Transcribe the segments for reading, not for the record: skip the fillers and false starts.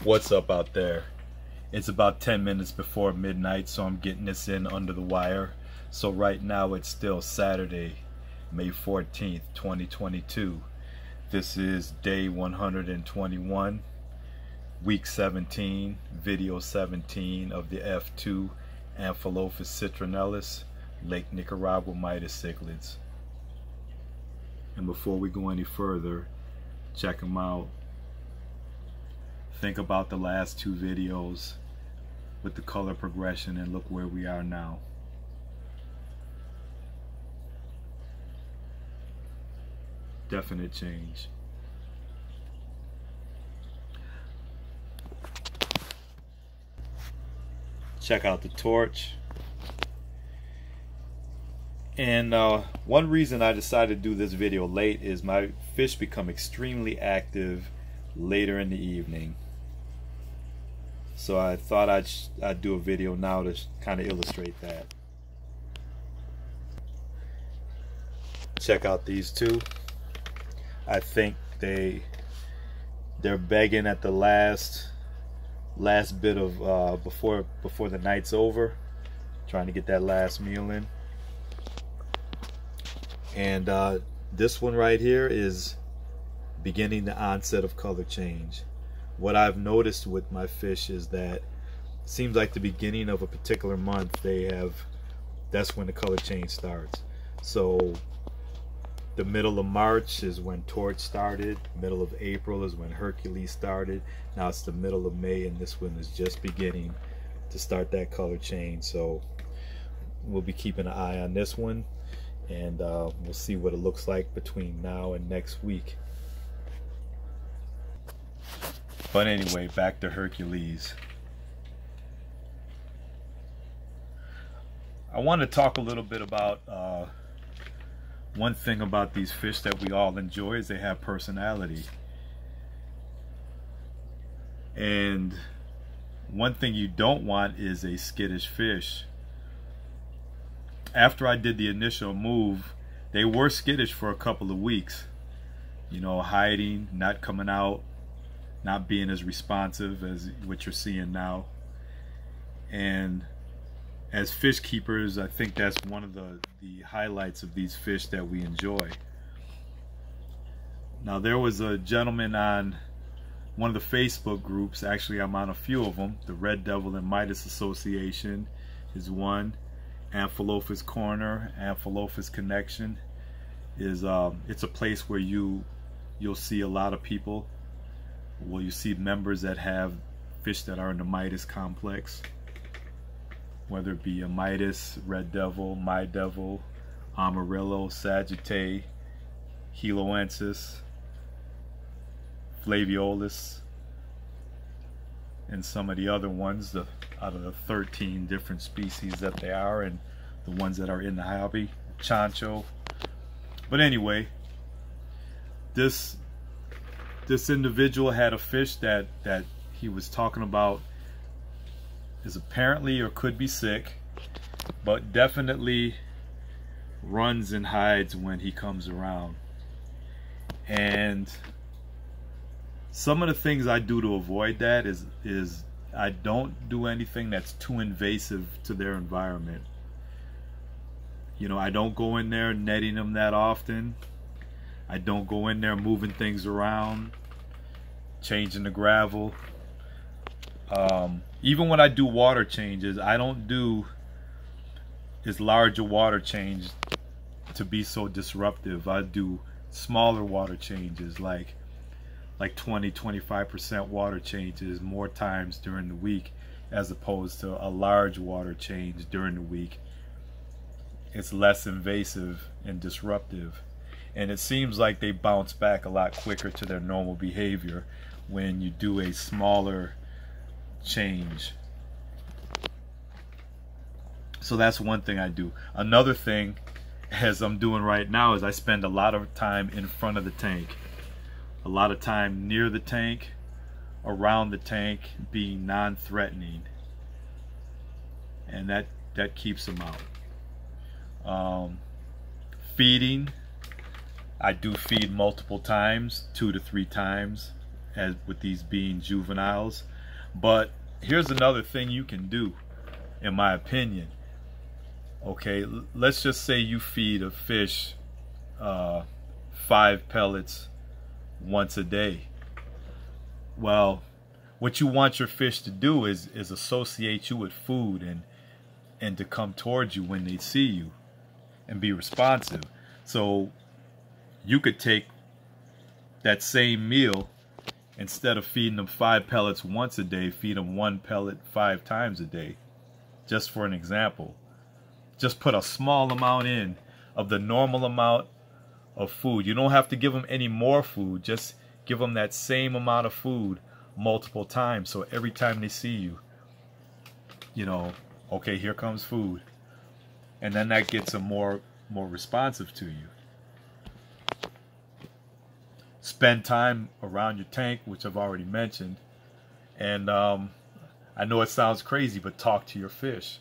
What's up out there? It's about 10 minutes before midnight, so I'm getting this in under the wire. So right now it's still Saturday, May 14th, 2022. This is day 121, week 17, video 17 of the F2 Amphilophus Citrinellus Lake Nicaragua midas cichlids. And before we go any further, check them out. Think about the last two videos with the color progression and look where we are now. Definite change. Check out the torch. And one reason I decided to do this video late is my fish become extremely active later in the evening. So I thought I'd do a video now to kind of illustrate that. Check out these two. I think they're begging at the last bit of before the night's over, trying to get that last meal in. And this one right here is beginning the onset of color change. What I've noticed with my fish is that it seems like the beginning of a particular month, that's when the color change starts. So the middle of March is when Torch started, middle of April is when Hercules started, now it's the middle of May and this one is just beginning to start that color change. So we'll be keeping an eye on this one, and we'll see what it looks like between now and next week. But anyway, back to Hercules. I want to talk a little bit about one thing about these fish that we all enjoy is they have personality. And one thing you don't want is a skittish fish. After I did the initial move, they were skittish for a couple of weeks. You know, hiding, not coming out, not being as responsive as what you're seeing now. And as fish keepers, I think that's one of the highlights of these fish that we enjoy. Now, there was a gentleman on one of the Facebook groups, actually I'm on a few of them, the Red Devil and Midas Association is one, Amphilophus Corner, Amphilophus Connection is it's a place where you'll see a lot of people. Well, you see members that have fish that are in the Midas complex, whether it be a Midas, Red Devil, My Devil, Amarillo, Sagittae, Heloensis, Flaviolus, and some of the other ones, out of the 13 different species that they are, and the ones that are in the hobby, Chancho. But anyway, this individual had a fish that he was talking about is apparently or could be sick, but definitely runs and hides when he comes around. And some of the things I do to avoid that is I don't do anything that's too invasive to their environment. You know, I don't go in there netting them that often. I don't go in there moving things around, changing the gravel. Even when I do water changes, I don't do as large a water change to be so disruptive. I do smaller water changes, like 20-25% water changes more times during the week, as opposed to a large water change during the week. It's less invasive and disruptive. And it seems like they bounce back a lot quicker to their normal behavior when you do a smaller change. So that's one thing I do. Another thing, as I'm doing right now, is I spend a lot of time in front of the tank. A lot of time near the tank, around the tank, being non-threatening. And that keeps them out. Feeding, I do feed multiple times, 2 to 3 times. as with these being juveniles. But here's another thing you can do, in my opinion. Okay, let's just say you feed a fish 5 pellets once a day. Well, what you want your fish to do is associate you with food and to come towards you when they see you and be responsive. So you could take that same meal, instead of feeding them 5 pellets once a day, feed them 1 pellet 5 times a day, just for an example. Just put a small amount in of the normal amount of food. You don't have to give them any more food. Just give them that same amount of food multiple times. So every time they see you, you know, okay, here comes food. And then that gets them more responsive to you. Spend time around your tank, which I've already mentioned. And I know it sounds crazy, but talk to your fish.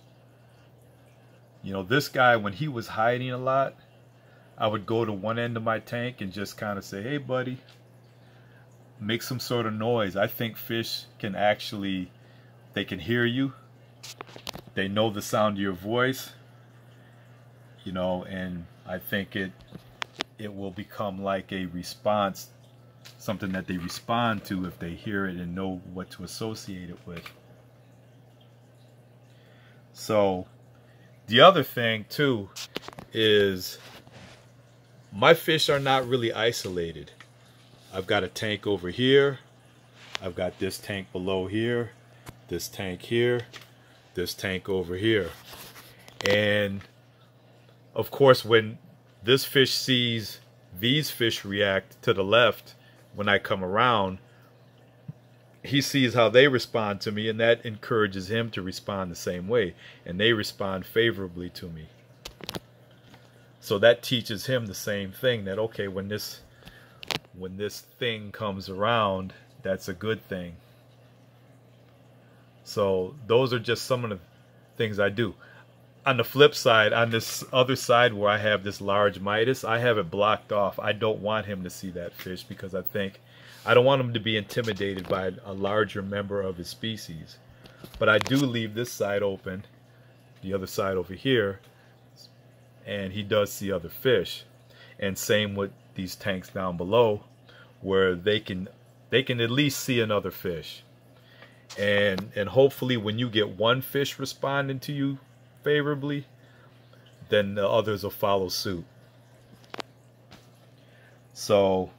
You know, this guy, when he was hiding a lot, I would go to one end of my tank and just kind of say, hey buddy, make some sort of noise. I think fish can actually, they can hear you. They know the sound of your voice, you know, and I think it will become like a response, something that they respond to if they hear it and know what to associate it with. So the other thing too is my fish are not really isolated. I've got a tank over here. I've got this tank below here, this tank here, this tank over here. And of course, when this fish sees these fish react to the left when I come around, he sees how they respond to me, and that encourages him to respond the same way, and they respond favorably to me. So that teaches him the same thing, that okay, when this thing comes around, that's a good thing. So those are just some of the things I do. On the flip side, on this other side where I have this large midas, I have it blocked off. I don't want him to see that fish because I don't want him to be intimidated by a larger member of his species. But I do leave this side open, the other side over here, and he does see other fish. And same with these tanks down below, where they can at least see another fish. And hopefully when you get one fish responding to you favorably, then the others will follow suit. So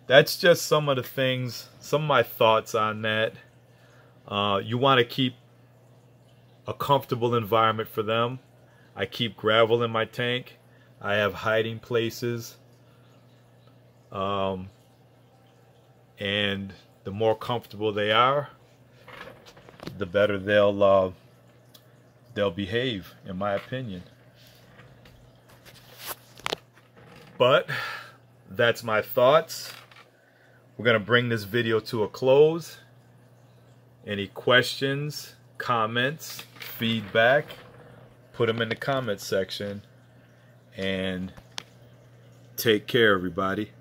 that's just some of the things, some of my thoughts on that. You want to keep a comfortable environment for them. I keep gravel in my tank. I have hiding places. And the more comfortable they are, the better they'll behave, in my opinion. But that's my thoughts. We're going to bring this video to a close. Any questions, comments, feedback, put them in the comment section. And take care, everybody.